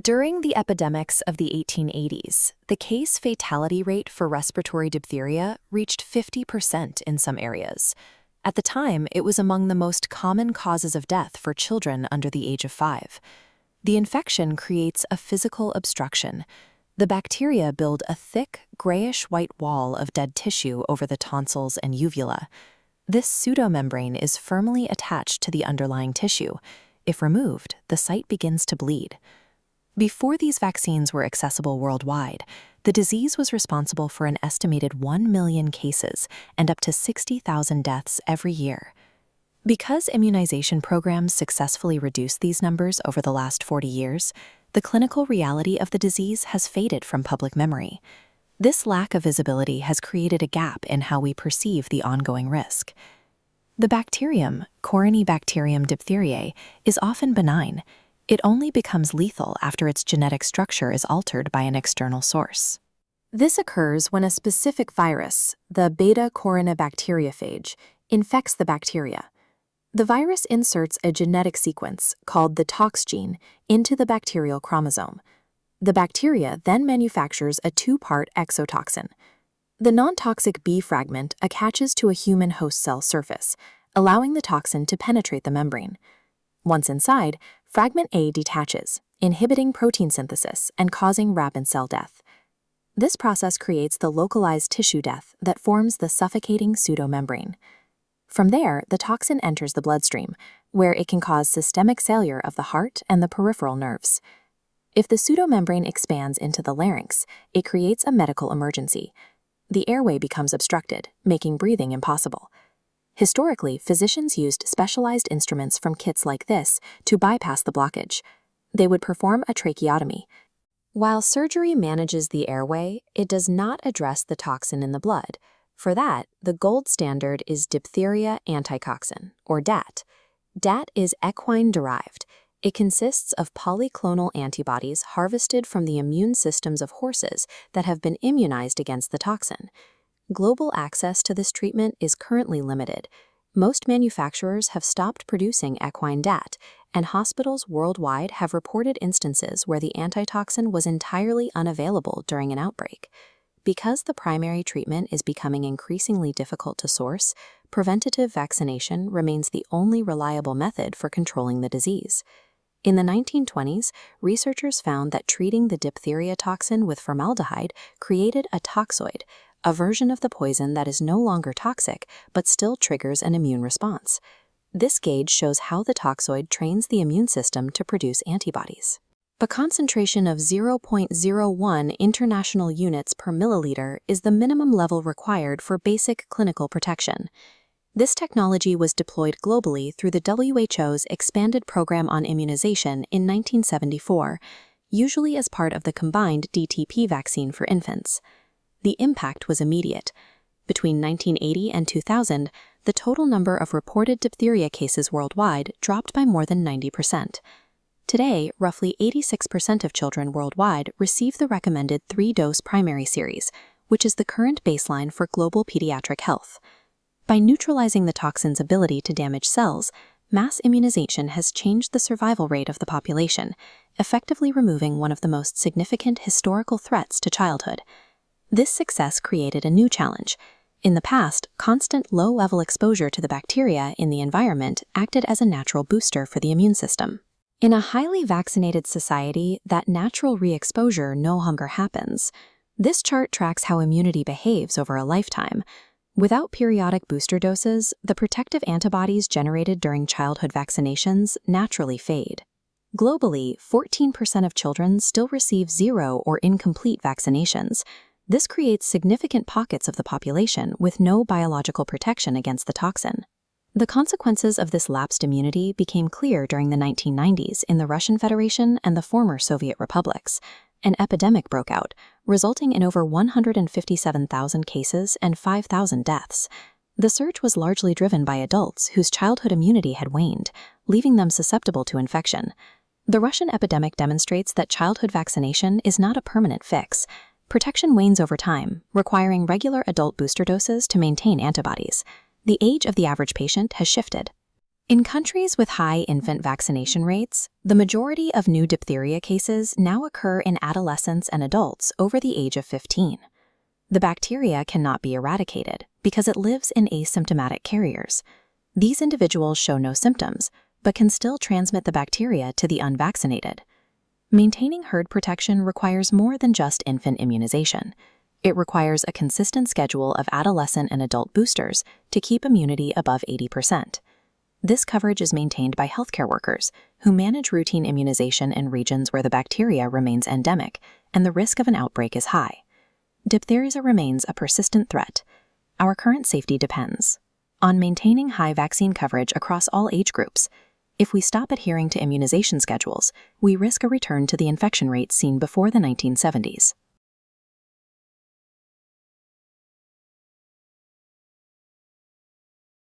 During the epidemics of the 1880s, the case fatality rate for respiratory diphtheria reached 50% in some areas. At the time, it was among the most common causes of death for children under the age of 5. The infection creates a physical obstruction. The bacteria build a thick, grayish-white wall of dead tissue over the tonsils and uvula. This pseudomembrane is firmly attached to the underlying tissue. If removed, the site begins to bleed. Before these vaccines were accessible worldwide, the disease was responsible for an estimated 1 million cases and up to 60,000 deaths every year. Because immunization programs successfully reduced these numbers over the last 40 years, the clinical reality of the disease has faded from public memory. This lack of visibility has created a gap in how we perceive the ongoing risk. The bacterium, Corynebacterium diphtheriae, is often benign. It only becomes lethal after its genetic structure is altered by an external source. This occurs when a specific virus, the beta-corynebacteriophage, infects the bacteria. The virus inserts a genetic sequence, called the tox gene, into the bacterial chromosome. The bacteria then manufactures a 2-part exotoxin. The non-toxic B fragment attaches to a human host cell surface, allowing the toxin to penetrate the membrane. Once inside, fragment A detaches, inhibiting protein synthesis and causing rapid cell death. This process creates the localized tissue death that forms the suffocating pseudomembrane. From there, the toxin enters the bloodstream, where it can cause systemic failure of the heart and the peripheral nerves. If the pseudomembrane expands into the larynx, it creates a medical emergency. The airway becomes obstructed, making breathing impossible. Historically, physicians used specialized instruments from kits like this to bypass the blockage. They would perform a tracheotomy. While surgery manages the airway, it does not address the toxin in the blood. For that, the gold standard is diphtheria antitoxin, or DAT. DAT is equine-derived. It consists of polyclonal antibodies harvested from the immune systems of horses that have been immunized against the toxin. Global access to this treatment is currently limited. Most manufacturers have stopped producing equine DAT, and hospitals worldwide have reported instances where the antitoxin was entirely unavailable during an outbreak. Because the primary treatment is becoming increasingly difficult to source, preventative vaccination remains the only reliable method for controlling the disease. In the 1920s, researchers found that treating the diphtheria toxin with formaldehyde created a toxoid, a version of the poison that is no longer toxic but still triggers an immune response. This gauge shows how the toxoid trains the immune system to produce antibodies. A concentration of 0.01 international units per milliliter is the minimum level required for basic clinical protection. This technology was deployed globally through the WHO's Expanded Program on Immunization in 1974, usually as part of the combined DTP vaccine for infants. The impact was immediate. Between 1980 and 2000, the total number of reported diphtheria cases worldwide dropped by more than 90%. Today, roughly 86% of children worldwide receive the recommended 3-dose primary series, which is the current baseline for global pediatric health. By neutralizing the toxin's ability to damage cells, mass immunization has changed the survival rate of the population, effectively removing one of the most significant historical threats to childhood. This success created a new challenge. In the past, constant low-level exposure to the bacteria in the environment acted as a natural booster for the immune system. In a highly vaccinated society, that natural re-exposure no longer happens. This chart tracks how immunity behaves over a lifetime. Without periodic booster doses, the protective antibodies generated during childhood vaccinations naturally fade. Globally, 14% of children still receive 0 or incomplete vaccinations. This creates significant pockets of the population with no biological protection against the toxin. The consequences of this lapsed immunity became clear during the 1990s in the Russian Federation and the former Soviet republics. An epidemic broke out, resulting in over 157,000 cases and 5,000 deaths. The surge was largely driven by adults whose childhood immunity had waned, leaving them susceptible to infection. The Russian epidemic demonstrates that childhood vaccination is not a permanent fix. Protection wanes over time, requiring regular adult booster doses to maintain antibodies. The age of the average patient has shifted. In countries with high infant vaccination rates, the majority of new diphtheria cases now occur in adolescents and adults over the age of 15. The bacteria cannot be eradicated because it lives in asymptomatic carriers. These individuals show no symptoms, but can still transmit the bacteria to the unvaccinated. Maintaining herd protection requires more than just infant immunization. It requires a consistent schedule of adolescent and adult boosters to keep immunity above 80%. This coverage is maintained by healthcare workers who manage routine immunization in regions where the bacteria remains endemic and the risk of an outbreak is high. Diphtheria remains a persistent threat. Our current safety depends on maintaining high vaccine coverage across all age groups. If we stop adhering to immunization schedules, we risk a return to the infection rates seen before the 1970s.